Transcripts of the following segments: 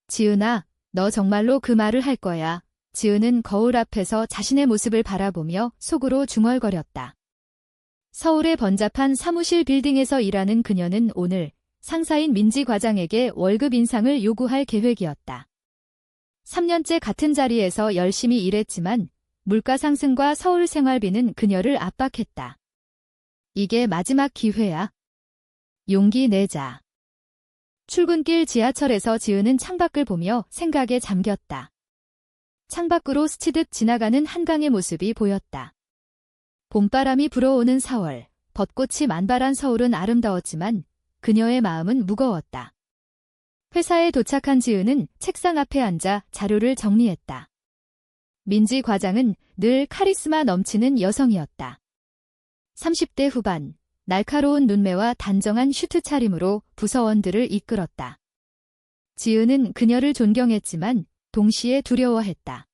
지은아, 너 정말로 그 말을 할 거야. 지은은 거울 앞에서 자신의 모습을 바라보며 속으로 중얼거렸다. 서울의 번잡한 사무실 빌딩에서 일하는 그녀는 오늘 상사인 민지 과장에게 월급 인상을 요구할 계획이었다. 3년째 같은 자리에서 열심히 일했지만 물가 상승과 서울 생활비는 그녀를 압박했다. 이게 마지막 기회야. 용기 내자. 출근길 지하철에서 지은은 창밖을 보며 생각에 잠겼다. 창밖으로 스치듯 지나가는 한강의 모습이 보였다. 봄바람이 불어오는 4월, 벚꽃이 만발한 서울은 아름다웠지만 그녀의 마음은 무거웠다. 회사에 도착한 지은은 책상 앞에 앉아 자료를 정리했다. 민지 과장은 늘 카리스마 넘치는 여성이었다. 30대 후반, 날카로운 눈매와 단정한 슈트 차림으로 부서원들을 이끌었다. 지은은 그녀를 존경했지만 동시에 두려워했다.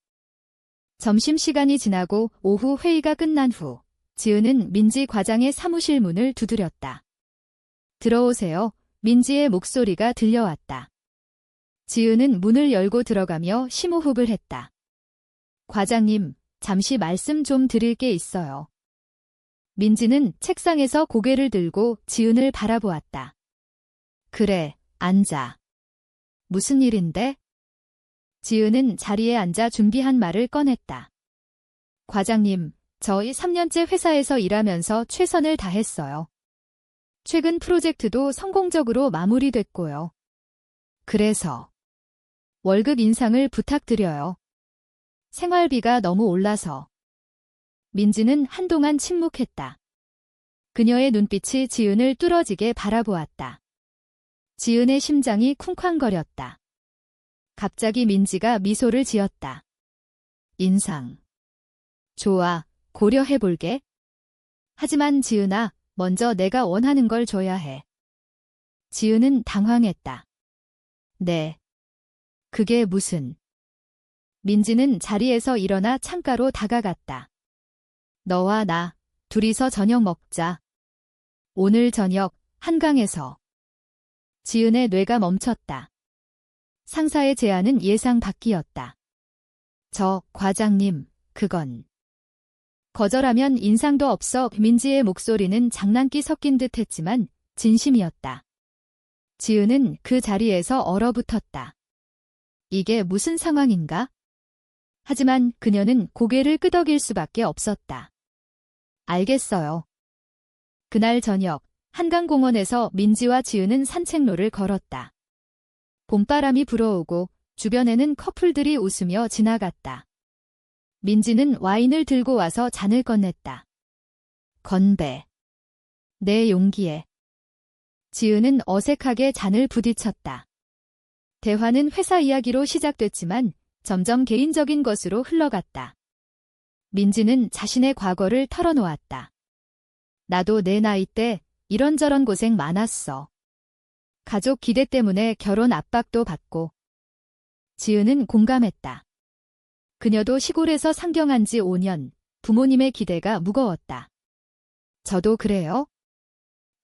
점심시간이 지나고 오후 회의가 끝난 후 지은은 민지 과장의 사무실 문을 두드렸다. 들어오세요. 민지의 목소리가 들려왔다. 지은은 문을 열고 들어가며 심호흡을 했다. 과장님, 잠시 말씀 좀 드릴 게 있어요. 민지는 책상에서 고개를 들고 지은을 바라보았다. 그래, 앉아. 무슨 일인데? 지은은 자리에 앉아 준비한 말을 꺼냈다. 과장님, 저희 3년째 회사에서 일하면서 최선을 다했어요. 최근 프로젝트도 성공적으로 마무리됐고요. 그래서 월급 인상을 부탁드려요. 생활비가 너무 올라서. 민지는 한동안 침묵했다. 그녀의 눈빛이 지은을 뚫어지게 바라보았다. 지은의 심장이 쿵쾅거렸다. 갑자기 민지가 미소를 지었다. 인상. 좋아, 고려해볼게. 하지만 지은아, 먼저 내가 원하는 걸 줘야 해. 지은은 당황했다. 네. 그게 무슨... 민지는 자리에서 일어나 창가로 다가갔다. 너와 나, 둘이서 저녁 먹자. 오늘 저녁, 한강에서. 지은의 뇌가 멈췄다. 상사의 제안은 예상 밖이었다. 과장님, 그건... 거절하면 인상도 없어. 민지의 목소리는 장난기 섞인 듯 했지만 진심이었다. 지은은 그 자리에서 얼어붙었다. 이게 무슨 상황인가? 하지만 그녀는 고개를 끄덕일 수밖에 없었다. 알겠어요. 그날 저녁, 한강공원에서 민지와 지은은 산책로를 걸었다. 봄바람이 불어오고 주변에는 커플들이 웃으며 지나갔다. 민지는 와인을 들고 와서 잔을 꺼냈다. 건배. 내 용기에. 지은은 어색하게 잔을 부딪혔다. 대화는 회사 이야기로 시작됐지만 점점 개인적인 것으로 흘러갔다. 민지는 자신의 과거를 털어놓았다. 나도 내 나이 때 이런저런 고생 많았어. 가족 기대 때문에 결혼 압박도 받고. 지은은 공감했다. 그녀도 시골에서 상경한 지 5년, 부모님의 기대가 무거웠다. 저도 그래요?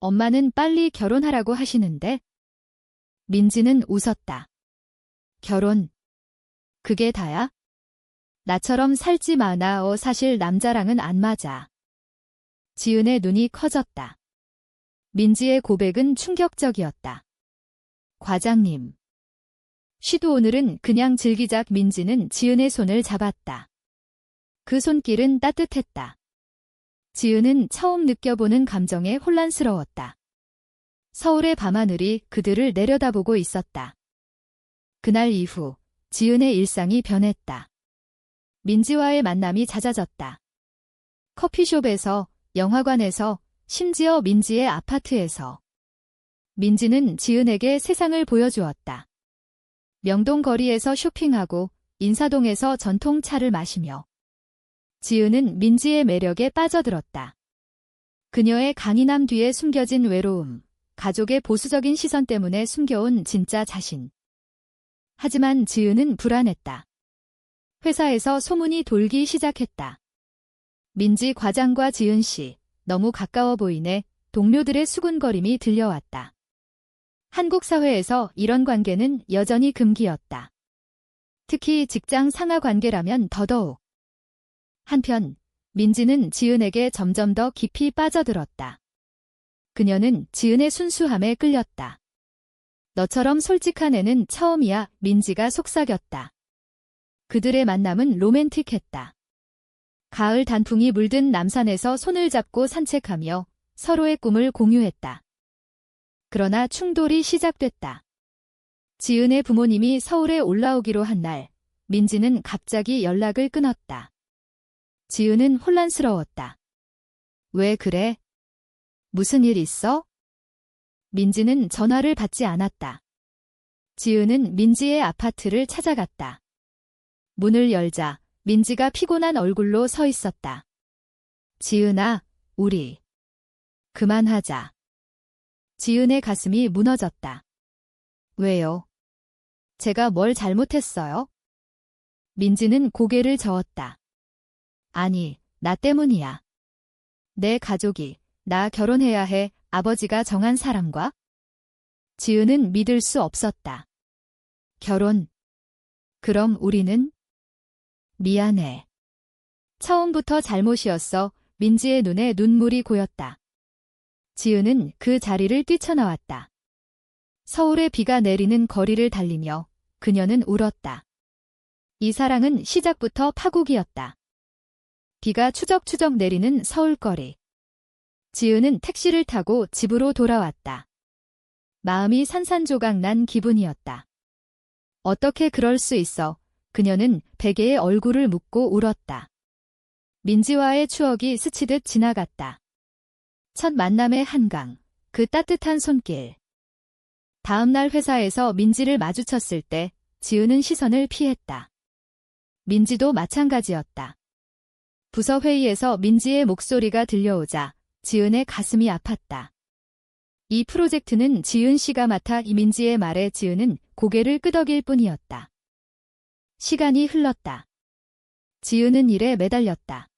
엄마는 빨리 결혼하라고 하시는데? 민지는 웃었다. 결혼. 그게 다야? 나처럼 살지 마나. 사실 남자랑은 안 맞아. 지은의 눈이 커졌다. 민지의 고백은 충격적이었다. 과장님. 쉬도 오늘은 그냥 즐기자. 민지는 지은의 손을 잡았다. 그 손길은 따뜻했다. 지은은 처음 느껴보는 감정에 혼란스러웠다. 서울의 밤하늘이 그들을 내려다보고 있었다. 그날 이후 지은의 일상이 변했다. 민지와의 만남이 잦아졌다. 커피숍에서, 영화관에서, 심지어 민지의 아파트에서. 민지는 지은에게 세상을 보여주었다. 명동 거리에서 쇼핑하고 인사동에서 전통차를 마시며. 지은은 민지의 매력에 빠져들었다. 그녀의 강인함 뒤에 숨겨진 외로움, 가족의 보수적인 시선 때문에 숨겨온 진짜 자신. 하지만 지은은 불안했다. 회사에서 소문이 돌기 시작했다. 민지 과장과 지은 씨, 너무 가까워 보이네. 동료들의 수군거림이 들려왔다. 한국 사회에서 이런 관계는 여전히 금기였다. 특히 직장 상하 관계라면 더더욱. 한편 민지는 지은에게 점점 더 깊이 빠져들었다. 그녀는 지은의 순수함에 끌렸다. 너처럼 솔직한 애는 처음이야. 민지가 속삭였다. 그들의 만남은 로맨틱했다. 가을 단풍이 물든 남산에서 손을 잡고 산책하며 서로의 꿈을 공유했다. 그러나 충돌이 시작됐다. 지은의 부모님이 서울에 올라오기로 한 날, 민지는 갑자기 연락을 끊었다. 지은은 혼란스러웠다. 왜 그래? 무슨 일 있어? 민지는 전화를 받지 않았다. 지은은 민지의 아파트를 찾아갔다. 문을 열자 민지가 피곤한 얼굴로 서 있었다. 지은아, 우리 그만하자. 지은의 가슴이 무너졌다. 왜요? 제가 뭘 잘못했어요? 민지는 고개를 저었다. 아니, 나 때문이야. 내 가족이 나 결혼해야 해. 아버지가 정한 사람과? 지은은 믿을 수 없었다. 결혼? 그럼 우리는? 미안해. 처음부터 잘못이었어. 민지의 눈에 눈물이 고였다. 지은은 그 자리를 뛰쳐나왔다. 서울의 비가 내리는 거리를 달리며 그녀는 울었다. 이 사랑은 시작부터 파국이었다. 비가 추적추적 내리는 서울거리. 지은은 택시를 타고 집으로 돌아왔다. 마음이 산산조각 난 기분이었다. 어떻게 그럴 수 있어? 그녀는 베개에 얼굴을 묻고 울었다. 민지와의 추억이 스치듯 지나갔다. 첫 만남의 한강, 그 따뜻한 손길. 다음 날 회사에서 민지를 마주쳤을 때 지은은 시선을 피했다. 민지도 마찬가지였다. 부서 회의에서 민지의 목소리가 들려오자 지은의 가슴이 아팠다. 이 프로젝트는 지은 씨가 맡아. 이민지의 말에 지은은 고개를 끄덕일 뿐이었다. 시간이 흘렀다. 지은은 일에 매달렸다.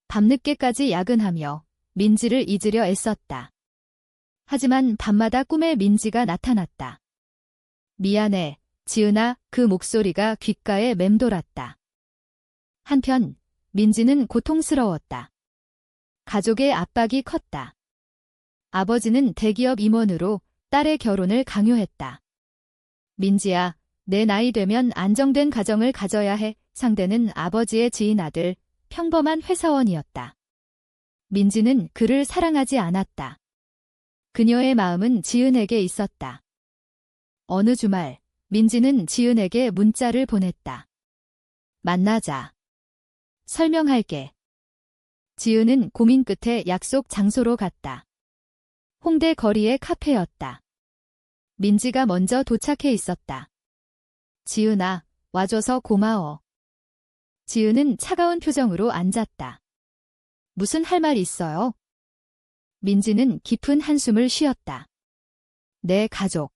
밤늦게까지 야근하며 민지를 잊으려 애썼다. 하지만 밤마다 꿈에 민지가 나타났다. 미안해, 지은아. 그 목소리가 귓가에 맴돌았다. 한편 민지는 고통스러웠다. 가족의 압박이 컸다. 아버지는 대기업 임원으로 딸의 결혼을 강요했다. 민지야, 내 나이 되면 안정된 가정을 가져야 해. 상대는 아버지의 지인 아들, 평범한 회사원이었다. 민지는 그를 사랑하지 않았다. 그녀의 마음은 지은에게 있었다. 어느 주말, 민지는 지은에게 문자를 보냈다. 만나자. 설명할게. 지은은 고민 끝에 약속 장소로 갔다. 홍대 거리의 카페였다. 민지가 먼저 도착해 있었다. 지은아, 와줘서 고마워. 지은은 차가운 표정으로 앉았다. 무슨 할 말 있어요? 민지는 깊은 한숨을 쉬었다. 내 가족.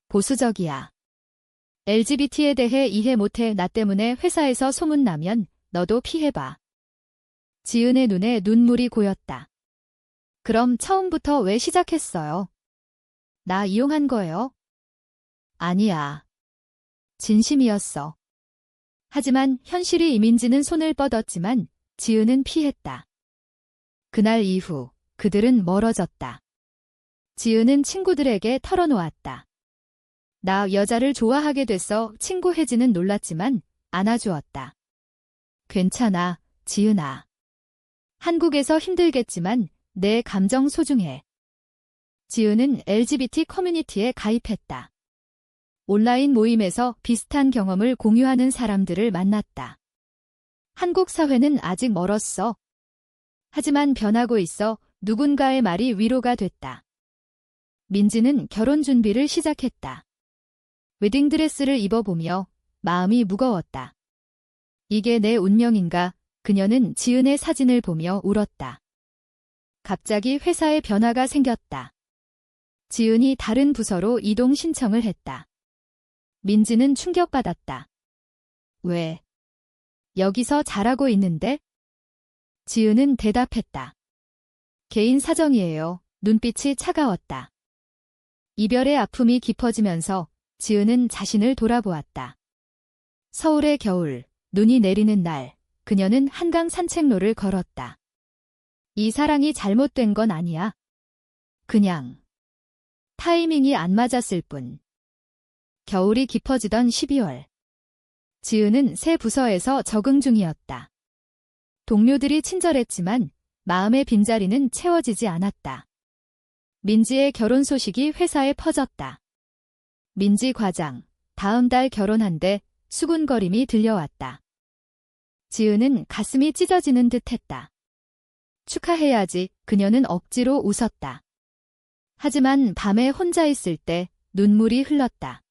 보수적이야. LGBT에 대해 이해 못해. 나 때문에 회사에서 소문나면 너도 피해봐. 지은의 눈에 눈물이 고였다. 그럼 처음부터 왜 시작했어요? 나 이용한 거예요? 아니야. 진심이었어. 하지만 현실이. 이민지는 손을 뻗었지만 지은은 피했다. 그날 이후 그들은 멀어졌다. 지은은 친구들에게 털어놓았다. 나 여자를 좋아하게 됐어. 친구 혜진은 놀랐지만 안아주었다. 괜찮아, 지은아. 한국에서 힘들겠지만 내 감정 소중해. 지은은 LGBT 커뮤니티에 가입했다. 온라인 모임에서 비슷한 경험을 공유하는 사람들을 만났다. 한국 사회는 아직 멀었어. 하지만 변하고 있어. 누군가의 말이 위로가 됐다. 민지는 결혼 준비를 시작했다. 웨딩드레스를 입어보며 마음이 무거웠다. 이게 내 운명인가? 그녀는 지은의 사진을 보며 울었다. 갑자기 회사에 변화가 생겼다. 지은이 다른 부서로 이동 신청을 했다. 민지는 충격받았다. 왜? 여기서 잘하고 있는데? 지은은 대답했다. 개인 사정이에요. 눈빛이 차가웠다. 이별의 아픔이 깊어지면서 지은은 자신을 돌아보았다. 서울의 겨울, 눈이 내리는 날, 그녀는 한강 산책로를 걸었다. 이 사랑이 잘못된 건 아니야. 그냥 타이밍이 안 맞았을 뿐. 겨울이 깊어지던 12월. 지은은 새 부서에서 적응 중이었다. 동료들이 친절했지만 마음의 빈자리는 채워지지 않았다. 민지의 결혼 소식이 회사에 퍼졌다. 민지 과장, 다음 달 결혼한대 수군거림이 들려왔다. 지은은 가슴이 찢어지는 듯 했다. 축하해야지. 그녀는 억지로 웃었다. 하지만 밤에 혼자 있을 때 눈물이 흘렀다.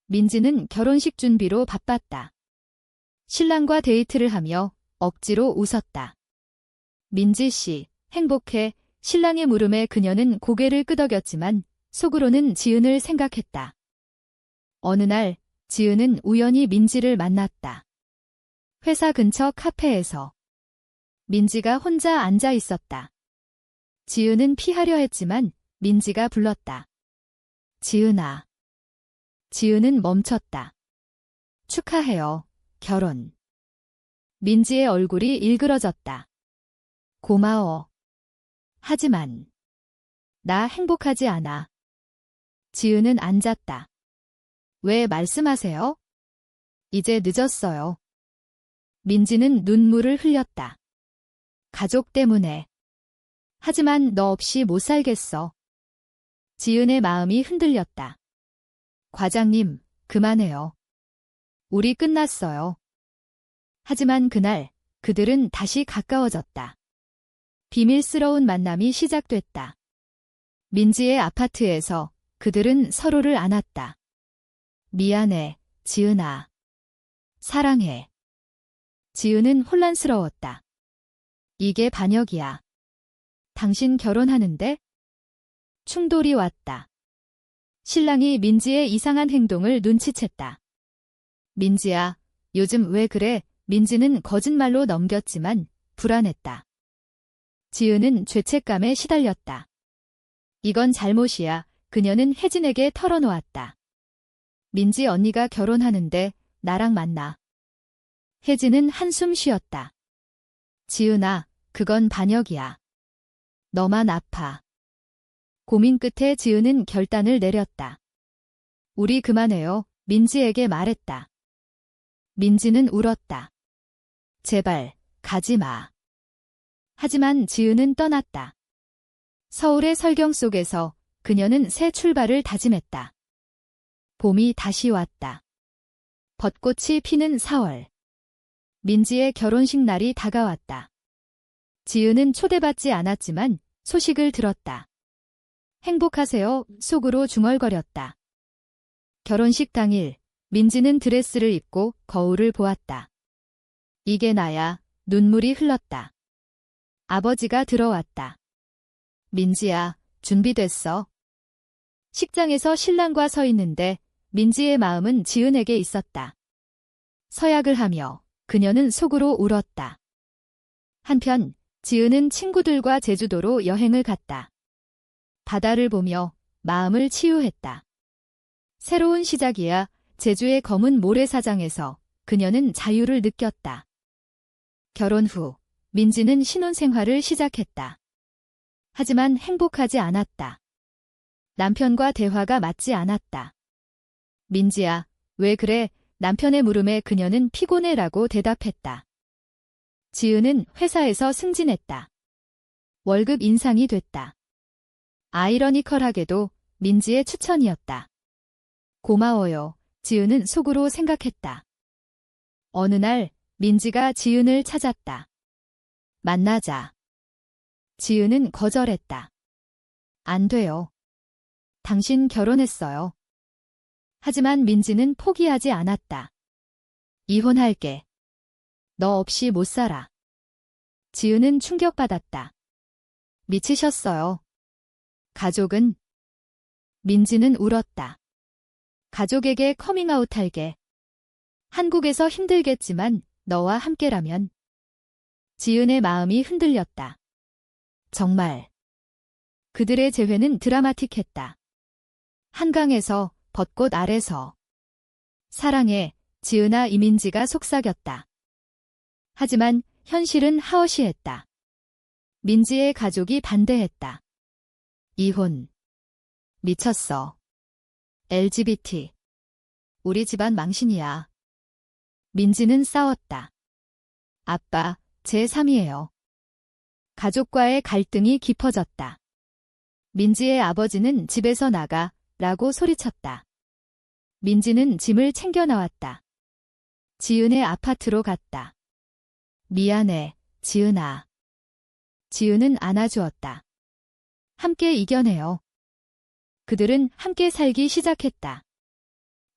민지는 결혼식 준비로 바빴다. 신랑과 데이트를 하며 억지로 웃었다. 민지 씨, 행복해. 신랑의 물음에 그녀는 고개를 끄덕였지만 속으로는 지은을 생각했다. 어느 날 지은은 우연히 민지를 만났다. 회사 근처 카페에서. 민지가 혼자 앉아 있었다. 지은은 피하려 했지만 민지가 불렀다. 지은아. 지은은 멈췄다. 축하해요. 결혼. 민지의 얼굴이 일그러졌다. 고마워. 하지만 나 행복하지 않아. 지은은 앉았다. 왜 말씀하세요? 이제 늦었어요. 민지는 눈물을 흘렸다. 가족 때문에. 하지만 너 없이 못 살겠어. 지은의 마음이 흔들렸다. 과장님, 그만해요. 우리 끝났어요. 하지만 그날 그들은 다시 가까워졌다. 비밀스러운 만남이 시작됐다. 민지의 아파트에서 그들은 서로를 안았다. 미안해, 지은아. 사랑해. 지은은 혼란스러웠다. 이게 반역이야. 당신 결혼하는데? 충돌이 왔다. 신랑이 민지의 이상한 행동을 눈치챘다. 민지야, 요즘 왜 그래? 민지는 거짓말로 넘겼지만 불안했다. 지은은 죄책감에 시달렸다. 이건 잘못이야. 그녀는 혜진에게 털어놓았다. 민지 언니가 결혼하는데 나랑 만나. 혜진은 한숨 쉬었다. 지은아, 그건 반역이야. 너만 아파. 고민 끝에 지은은 결단을 내렸다. 우리 그만해요. 민지에게 말했다. 민지는 울었다. 제발, 가지 마. 하지만 지은은 떠났다. 서울의 설경 속에서 그녀는 새 출발을 다짐했다. 봄이 다시 왔다. 벚꽃이 피는 4월. 민지의 결혼식 날이 다가왔다. 지은은 초대받지 않았지만 소식을 들었다. 행복하세요. 속으로 중얼거렸다. 결혼식 당일 민지는 드레스를 입고 거울을 보았다. 이게 나야. 눈물이 흘렀다. 아버지가 들어왔다. 민지야, 준비됐어. 식장에서 신랑과 서 있는데 민지의 마음은 지은에게 있었다. 서약을 하며 그녀는 속으로 울었다. 한편 지은은 친구들과 제주도로 여행을 갔다. 바다를 보며 마음을 치유했다. 새로운 시작이야. 제주의 검은 모래사장에서 그녀는 자유를 느꼈다. 결혼 후 민지는 신혼생활을 시작했다. 하지만 행복하지 않았다. 남편과 대화가 맞지 않았다. 민지야, 왜 그래? 남편의 물음에 그녀는 피곤해라고 대답했다. 지은은 회사에서 승진했다. 월급 인상이 됐다. 아이러니컬하게도 민지의 추천이었다. 고마워요. 지은은 속으로 생각했다. 어느 날 민지가 지은을 찾았다. 만나자. 지은은 거절했다. 안 돼요. 당신 결혼했어요. 하지만 민지는 포기하지 않았다. 이혼할게. 너 없이 못 살아. 지은은 충격받았다. 미치셨어요. 가족은? 민지는 울었다. 가족에게 커밍아웃할게. 한국에서 힘들겠지만 너와 함께라면. 지은의 마음이 흔들렸다. 정말. 그들의 재회는 드라마틱했다. 한강에서, 벚꽃 아래서. 사랑해, 지은아. 이민지가 속삭였다. 하지만 현실은 하어시했다. 민지의 가족이 반대했다. 이혼. 미쳤어. LGBT. 우리 집안 망신이야. 민지는 싸웠다. 아빠, 제3이에요. 가족과의 갈등이 깊어졌다. 민지의 아버지는 집에서 나가, 라고 소리쳤다. 민지는 짐을 챙겨 나왔다. 지은의 아파트로 갔다. 미안해, 지은아. 지은은 안아주었다. 함께 이겨내요. 그들은 함께 살기 시작했다.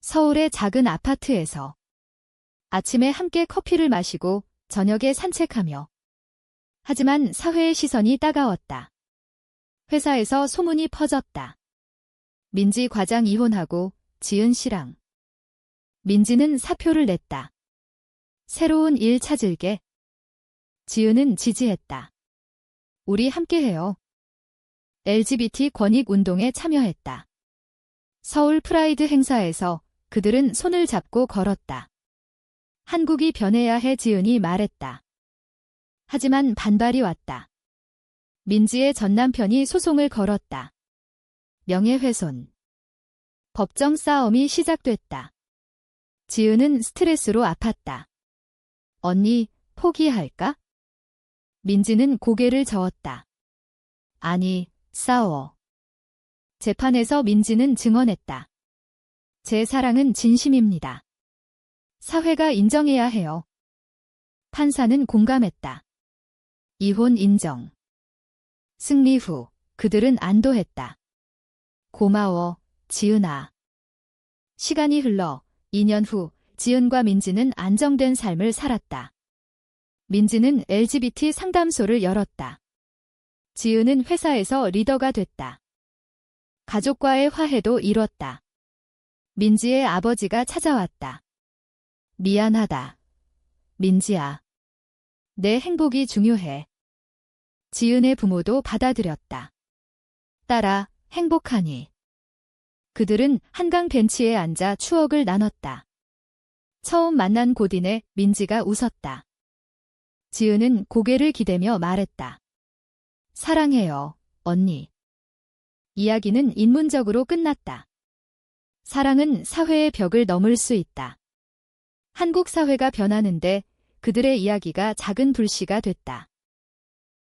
서울의 작은 아파트에서. 아침에 함께 커피를 마시고 저녁에 산책하며. 하지만 사회의 시선이 따가웠다. 회사에서 소문이 퍼졌다. 민지 과장 이혼하고 지은 씨랑. 민지는 사표를 냈다. 새로운 일 찾을게. 지은은 지지했다. 우리 함께해요. LGBT 권익 운동에 참여했다. 서울 프라이드 행사에서 그들은 손을 잡고 걸었다. 한국이 변해야 해. 지은이 말했다. 하지만 반발이 왔다. 민지의 전남편이 소송을 걸었다. 명예훼손. 법정 싸움이 시작됐다. 지은은 스트레스로 아팠다. 언니, 포기할까? 민지는 고개를 저었다. 아니, 싸워. 재판에서 민지는 증언했다. 제 사랑은 진심입니다. 사회가 인정해야 해요. 판사는 공감했다. 이혼 인정. 승리 후 그들은 안도했다. 고마워, 지은아. 시간이 흘러 2년 후 지은과 민지는 안정된 삶을 살았다. 민지는 LGBT 상담소를 열었다. 지은은 회사에서 리더가 됐다. 가족과의 화해도 이뤘다. 민지의 아버지가 찾아왔다. 미안하다. 민지야. 내 행복이 중요해. 지은의 부모도 받아들였다. 딸아, 행복하니. 그들은 한강 벤치에 앉아 추억을 나눴다. 처음 만난 고딘에 민지가 웃었다. 지은은 고개를 기대며 말했다. 사랑해요, 언니. 이야기는 인문적으로 끝났다. 사랑은 사회의 벽을 넘을 수 있다. 한국 사회가 변하는데 그들의 이야기가 작은 불씨가 됐다.